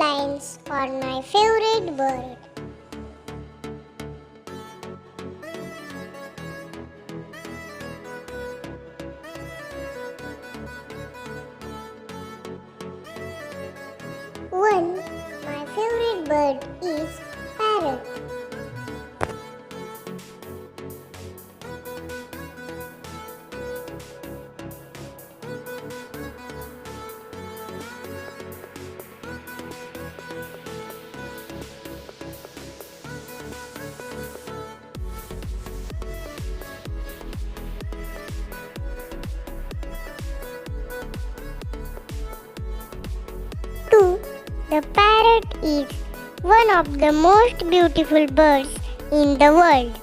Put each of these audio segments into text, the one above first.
lines on my favorite bird. One, my favorite bird is parrot. Two, the parrot is one of the most beautiful birds in the world.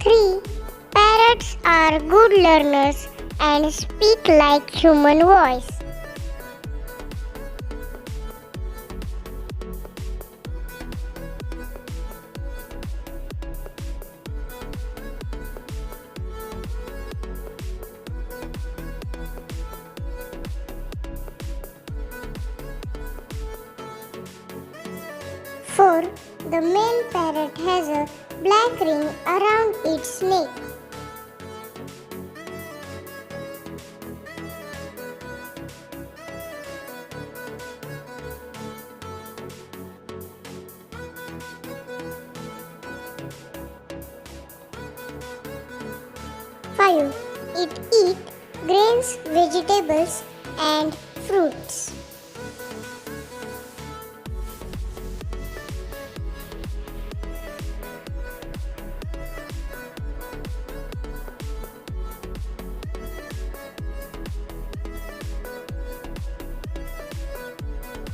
Three, parrots are good learners and speak like human voice. Four, the male parrot has a black ring around its neck. Five, it eats grains, vegetables, and fruits.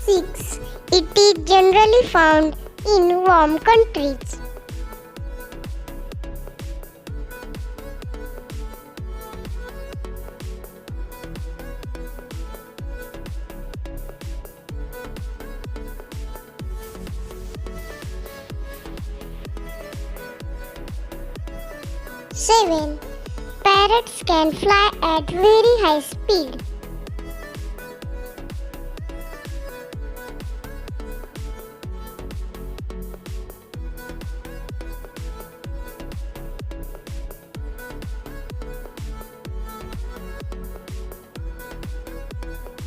Six, it is generally found in warm countries. Seven, parrots can fly at very high speed.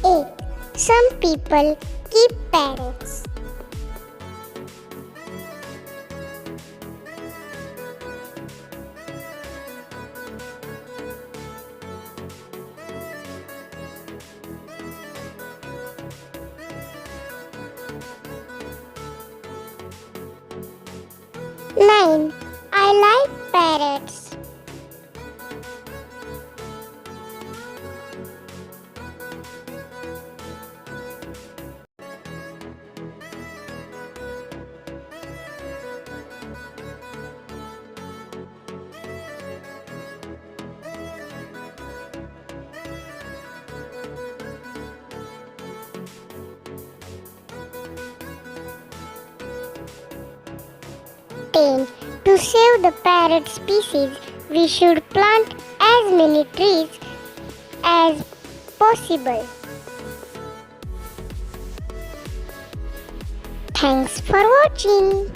Eight, some people keep parrots. Nine, I like parrots. Ten, to save the parrot species, we should plant as many trees as possible. Thanks for watching.